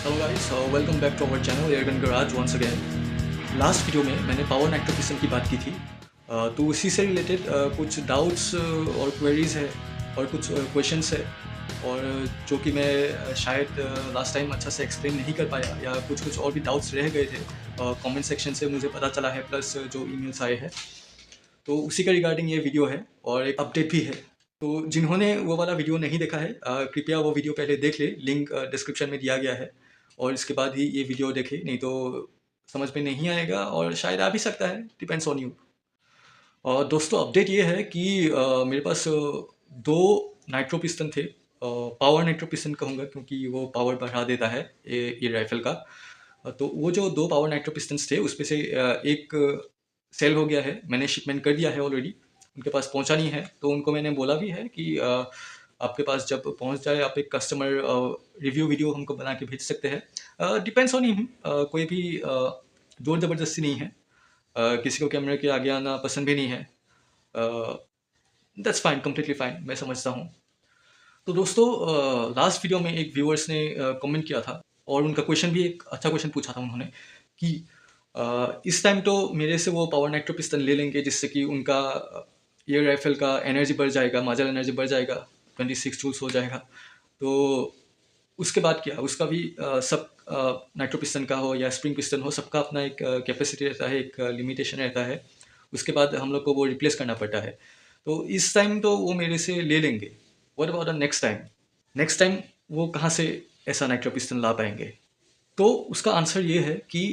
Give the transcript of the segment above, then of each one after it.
Hello guys, welcome back to our channel airgun garage once again. Last video में मैंने power नाइट्रोपिस्टन की बात की थी। तो उसी से रिलेटेड कुछ डाउट्स और क्वेरीज है और कुछ क्वेश्चंस है, और जो कि मैं शायद लास्ट टाइम अच्छा से एक्सप्लेन नहीं कर पाया, या कुछ और भी डाउट्स रह गए थे कमेंट सेक्शन से मुझे पता चला है, प्लस जो ईमेल्स आए हैं। तो उसी का रिगार्डिंग ये वीडियो है और एक अपडेट भी है। तो जिन्होंने वो वाला वीडियो नहीं देखा है, कृपया वो वीडियो पहले देख ले, लिंक डिस्क्रिप्शन में दिया गया है, और इसके बाद ही ये वीडियो देखे, नहीं तो समझ में नहीं आएगा और शायद आ भी सकता है, डिपेंड्स ऑन यू। और दोस्तों, अपडेट ये है कि मेरे पास दो नाइट्रो पिस्टन थे। पावर नाइट्रो पिस्टन कहूँगा क्योंकि वो पावर बढ़ा देता है ये राइफल का। तो वो जो दो पावर नाइट्रो पिस्टन्स थे उसमें से एक सेल हो गया है, मैंने शिपमेंट कर दिया है ऑलरेडी, उनके पास पहुंचा नहीं है। तो उनको मैंने बोला भी है कि आपके पास जब पहुंच जाए आप एक कस्टमर रिव्यू वीडियो हमको बना के भेज सकते हैं। डिपेंड्स ऑन हिम, कोई भी जोर ज़बरदस्ती नहीं है। किसी को कैमरे के आगे आना पसंद भी नहीं है। दैट्स फाइन, कम्प्लीटली फाइन, मैं समझता हूँ। तो दोस्तों, लास्ट वीडियो में एक व्यूअर्स ने कमेंट किया था, और उनका क्वेश्चन भी एक अच्छा क्वेश्चन पूछा था उन्होंने कि इस टाइम तो मेरे से वो पावर नाइट्रो पिस्टन ले लेंगे जिससे कि उनका एयर राइफल का एनर्जी बढ़ जाएगा, माजल एनर्जी बढ़ जाएगा, 26 जूल्स हो जाएगा। तो उसके बाद क्या, उसका भी सब नाइट्रो पिस्टन का हो या स्प्रिंग पिस्टन हो, सबका अपना एक कैपेसिटी रहता है, एक लिमिटेशन रहता है। उसके बाद हम लोग को वो रिप्लेस करना पड़ता है। तो इस टाइम तो वो मेरे से ले लेंगे। What about the next time? Next time वो कहाँ से ऐसा नाइट्रो पिस्टन ला पाएंगे? तो उसका आंसर ये है कि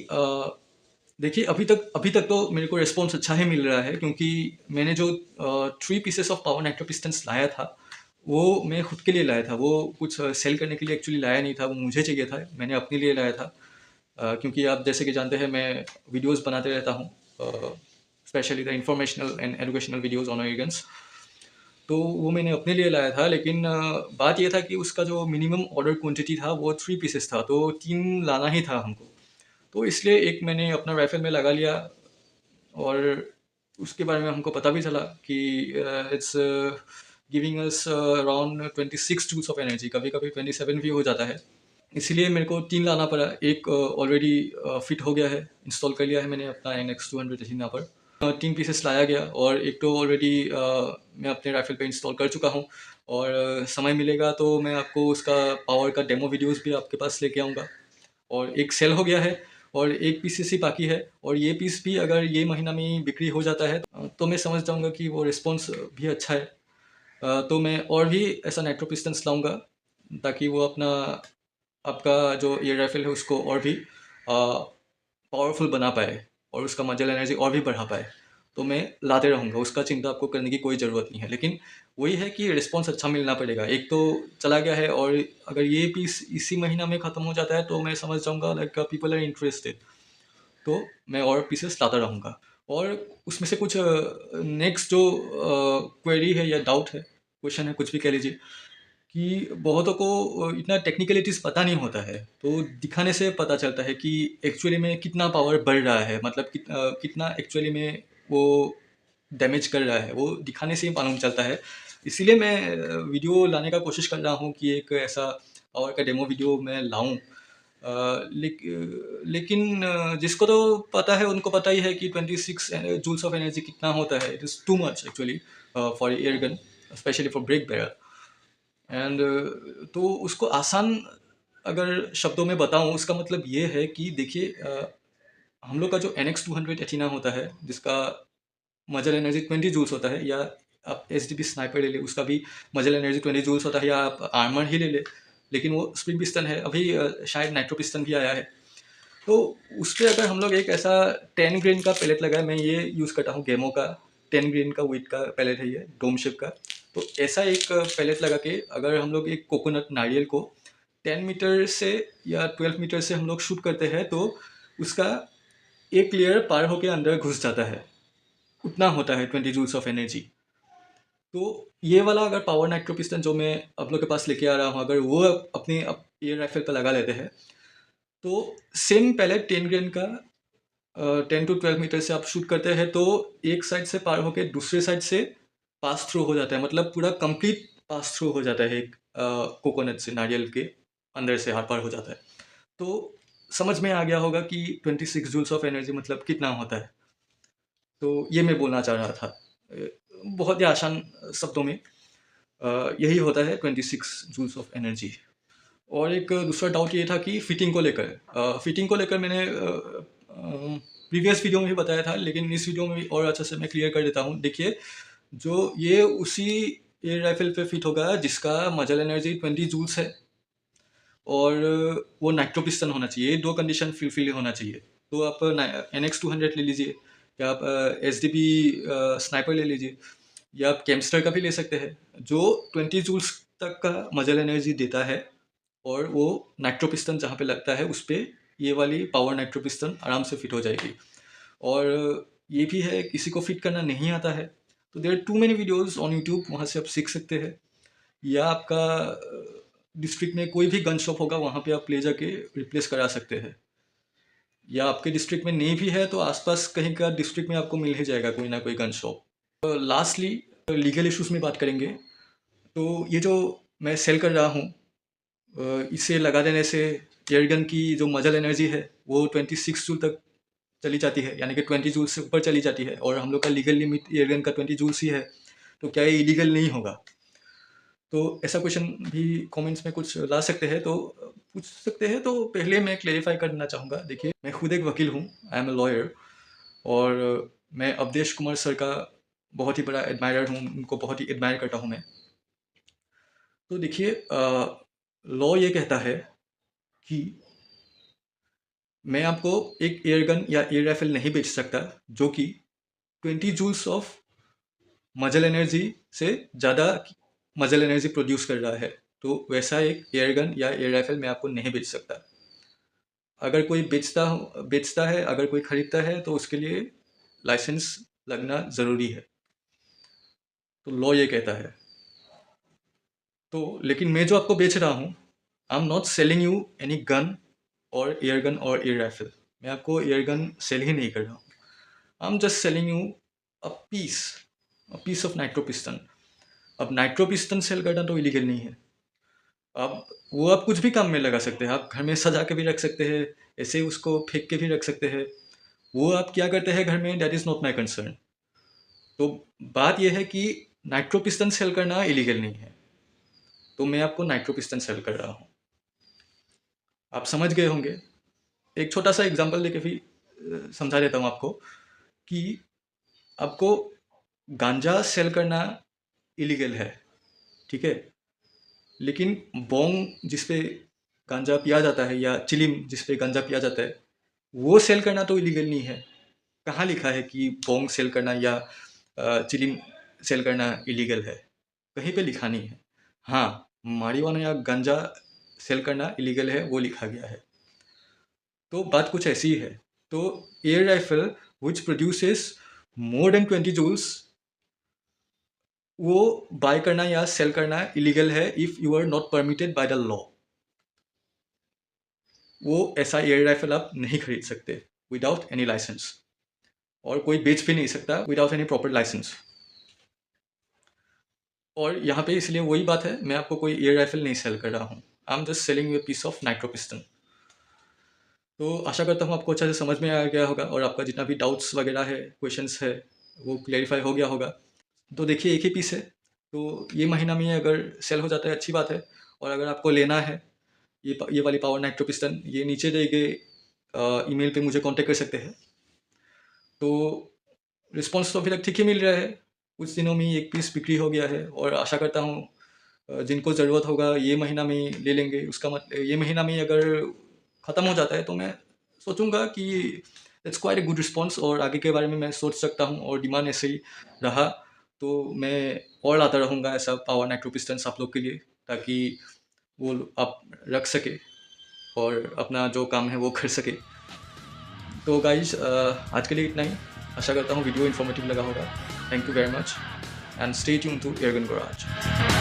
देखिए, अभी तक तो मेरे को रिस्पॉन्स अच्छा ही मिल रहा है, क्योंकि मैंने जो 3 pieces of power nitro pistons लाया था वो मैं खुद के लिए लाया था। वो कुछ सेल करने के लिए एक्चुअली लाया नहीं था, वो मुझे चाहिए था, मैंने अपने लिए लाया था। क्योंकि आप जैसे कि जानते हैं मैं वीडियोस बनाते रहता हूँ, specially the informational and educational videos on airguns. तो वो मैंने अपने लिए लाया था, लेकिन बात ये था कि उसका जो मिनिमम ऑर्डर क्वांटिटी था वो 3 पीसेस था, तो 3 लाना ही था हमको। तो इसलिए एक मैंने अपना राइफल में लगा लिया, और उसके बारे में हमको पता भी चला कि it's giving us around 26 joules of energy, कभी कभी 27 भी हो जाता है। इसीलिए मेरे को 3 लाना पड़ा। एक ऑलरेडी फिट हो गया है, इंस्टॉल कर लिया है मैंने अपना NX200 यहाँ पर। 3 पीसेस लाया गया, और एक तो ऑलरेडी मैं अपने राइफल पे इंस्टॉल कर चुका हूँ, और समय मिलेगा तो मैं आपको उसका पावर का डेमो वीडियोस भी आपके पास लेके आऊँगा। और एक सेल हो गया है, और एक पीस ही बाकी है, और ये पीस भी अगर ये महीना में ही बिक्री हो जाता है तो मैं समझ जाऊँगा कि वो रिस्पॉन्स भी अच्छा है। तो मैं और भी ऐसा नाइट्रो पिस्टन्स लाऊँगा, ताकि वो अपना आपका जो एयर राइफल है उसको और भी पावरफुल बना पाए, और उसका मजल एनर्जी और भी बढ़ा पाए। तो मैं लाते रहूँगा, उसका चिंता आपको करने की कोई ज़रूरत नहीं है। लेकिन वही है कि रिस्पॉन्स अच्छा मिलना पड़ेगा। एक तो चला गया है, और अगर ये पीस इसी महीना में ख़त्म हो जाता है तो मैं समझ जाऊँगा लाइक पीपल आर इंटरेस्टेड, तो मैं और पीसेस लाता रहूँगा। और उसमें से कुछ नेक्स्ट जो क्वेरी है या डाउट है, क्वेश्चन है, कुछ भी कह लीजिए, कि बहुतों को इतना टेक्निकलिटीज़ पता नहीं होता है, तो दिखाने से पता चलता है कि एक्चुअली में कितना पावर बढ़ रहा है, मतलब कितना एक्चुअली में वो डैमेज कर रहा है, वो दिखाने से ही मालूम चलता है। इसीलिए मैं वीडियो लाने का कोशिश कर रहा हूँ कि एक ऐसा पावर का डेमो वीडियो मैं लाऊं। लेकिन जिसको तो पता है उनको पता ही है कि 26 जूल्स ऑफ एनर्जी कितना होता है। It is too much actually for air gun, specially for break barrel. And तो उसको आसान अगर शब्दों में बताऊं, उसका मतलब ये है कि देखिए, हम लोग का जो NX200 एटीना होता है, जिसका मजल एनर्जी 20 जूल्स होता है, या आप HDP स्नाइपर ले ले, उसका भी मजल एनर्जी 20 जूल्स होता है, या आप आर्मर ही ले ले, लेकिन वो स्प्रिंग पिस्टन है। अभी शायद नाइट्रो पिस्टन भी आया है। तो उस पर अगर हम लोग एक ऐसा 10 ग्रेन का पैलेट लगाए, मैं ये यूज़ करता हूँ गेमो का 10 ग्रेन का वेट का पैलेट है ये, डोम शेप का। तो ऐसा एक पैलेट लगा के अगर हम लोग एक कोकोनट नारियल को 10 मीटर से या 12 मीटर से हम लोग शूट करते हैं, तो उसका एक लेयर पार होके अंदर घुस जाता है, उतना होता है 20 जूल्स ऑफ एनर्जी। तो ये वाला अगर पावर नाइट्रो पिस्टन जो मैं आप लोग के पास लेके आ रहा हूँ, अगर वो अपने एयर राइफल पर लगा लेते हैं, तो सेम पैलेट 10 ग्रेन का 10 to 12 मीटर से आप शूट करते हैं, तो एक साइड से पार होके दूसरे साइड से पास थ्रू हो जाता है, मतलब पूरा कंप्लीट पास थ्रू हो जाता है एक कोकोनट से, नारियल के अंदर से हाथ पार हो जाता है। तो समझ में आ गया होगा कि 26 जूल्स ऑफ एनर्जी मतलब कितना होता है। तो ये मैं बोलना चाह रहा था बहुत ही आसान शब्दों में। यही होता है 26 जूल्स ऑफ एनर्जी। और एक दूसरा डाउट ये था कि फिटिंग को लेकर। फिटिंग को लेकर मैंने प्रीवियस वीडियो में भी बताया था, लेकिन इस वीडियो में भी और अच्छे से मैं क्लियर कर देता हूँ। देखिए, जो ये उसी एयर राइफल पे फिट होगा जिसका मजल एनर्जी 20 जूल्स है और वो नाइट्रो पिस्टन होना चाहिए। दो कंडीशन फुलफिल होना चाहिए। तो आप NX200 ले लीजिए, या आप SDP स्नाइपर ले लीजिए, या आप कैम्स्टर का भी ले सकते हैं, जो 20 जूल्स तक का मजल एनर्जी देता है। और वो नाइट्रो पिस्टन जहाँ पे लगता है उस पर ये वाली पावर नाइट्रो पिस्टन आराम से फिट हो जाएगी। और ये भी है, किसी को फिट करना नहीं आता है तो there too many videos on YouTube, वहाँ से आप सीख सकते हैं। या आपका डिस्ट्रिक्ट में कोई भी गन शॉप होगा, वहाँ पे आप ले जाके रिप्लेस करा सकते हैं। या आपके डिस्ट्रिक्ट में नहीं भी है तो आसपास कहीं का डिस्ट्रिक्ट में आपको मिल ही जाएगा कोई ना कोई gun shop. Lastly legal issues में बात करेंगे। तो ये जो मैं सेल कर रहा हूँ, इसे लगा देने से एयरगन की जो मजल एनर्जी है वो 26 जूल तक चली जाती है, यानी कि 20 जूल से ऊपर चली जाती है। और हम लोग का लीगल लिमिट एयरगन का 20 जूल्स ही है, तो क्या ये इलीगल नहीं होगा? तो ऐसा क्वेश्चन भी कमेंट्स में कुछ ला सकते हैं, तो पूछ सकते हैं। तो पहले मैं क्लेरिफाई करना चाहूँगा। देखिए, मैं खुद एक वकील हूँ, आई एम ए लॉयर। और मैं अवधेश कुमार सर का बहुत ही बड़ा एडमायरर हूँ, उनको बहुत ही एडमायर करता हूँ मैं। तो देखिए, लॉ ये कहता है कि मैं आपको एक एयरगन या एयर राइफल नहीं बेच सकता जो कि 20 जूल्स ऑफ मजल एनर्जी से ज़्यादा मजल एनर्जी प्रोड्यूस कर रहा है। तो वैसा एक एयरगन या एयर राइफल मैं आपको नहीं बेच सकता। अगर कोई बेचता है, अगर कोई ख़रीदता है, तो उसके लिए लाइसेंस लगना ज़रूरी है। तो लॉ ये कहता है। तो लेकिन मैं जो आपको बेच रहा हूँ, I am not selling you any gun और एयरगन और एयर राइफल। मैं आपको एयरगन सेल ही नहीं कर रहा हूँ। I am just selling you a piece of nitro piston. अब नाइट्रो पिस्टन सेल करना तो इलीगल नहीं है। अब वो आप कुछ भी काम में लगा सकते हैं। आप घर में सजा के भी रख सकते हैं, ऐसे ही उसको फेंक के भी रख सकते हैं। वो आप क्या करते हैं घर में, that is not my concern. तो बात यह है कि नाइट्रो पिस्टन सेल करना इलीगल नहीं है, तो मैं आपको नाइट्रो पिस्टन सेल कर रहा हूँ। आप समझ गए होंगे। एक छोटा सा एग्जांपल देके भी समझा देता हूँ आपको कि आपको गांजा सेल करना इलीगल है, ठीक है, लेकिन बोंग जिस पे गांजा पिया जाता है या चिलिम जिस पे गांजा पिया जाता है, वो सेल करना तो इलीगल नहीं है। कहाँ लिखा है कि बोंग सेल करना या चिलिम सेल करना इलीगल है? कहीं पे लिखा नहीं है। हाँ, मारिवाना या गांजा सेल करना इलीगल है, वो लिखा गया है। तो बात कुछ ऐसी ही है। तो air rifle which produces more than 20 joules, वो बाय करना या सेल करना इलीगल है if you are not permitted by the law. वो ऐसा एयर राइफल आप नहीं खरीद सकते विदाउट एनी लाइसेंस, और कोई बेच भी नहीं सकता विदाउट एनी प्रॉपर लाइसेंस। और यहाँ पे इसलिए वही बात है, मैं आपको कोई एयर राइफल नहीं सेल कर रहा हूँ। I am just selling you a piece of nitro piston. तो आशा करता हूँ आपको अच्छे से समझ में आ गया होगा, और आपका जितना भी डाउट्स वगैरह है, क्वेश्चंस है, वो क्लेरिफाई हो गया होगा। तो देखिए, एक ही पीस है, तो ये महीना में अगर सेल हो जाता है अच्छी बात है। और अगर आपको लेना है ये वाली पावर नाइट्रो पिस्टन, ये नीचे दिए गए ईमेल पे मुझे कांटेक्ट कर सकते हैं। तो रिस्पांस तो अभी तक ठीक ही मिल रहा है। कुछ दिनों में एक पीस बिक्री हो गया है, और आशा करता हूँ जिनको ज़रूरत होगा ये महीना में ले लेंगे। उसका मतलब ये महीना में अगर ख़त्म हो जाता है तो मैं सोचूंगा कि it's quite a good response, और आगे के बारे में मैं सोच सकता हूँ। और डिमांड ऐसे ही रहा तो मैं और लाता रहूँगा ऐसा पावर नाइट्रो पिस्टन्स आप लोग के लिए, ताकि वो आप रख सके और अपना जो काम है वो कर सके। तो गाइज, आज के लिए इतना ही। आशा करता हूँ वीडियो इन्फॉर्मेटिव लगा होगा। Thank you very much, and stay tune to airgun garage.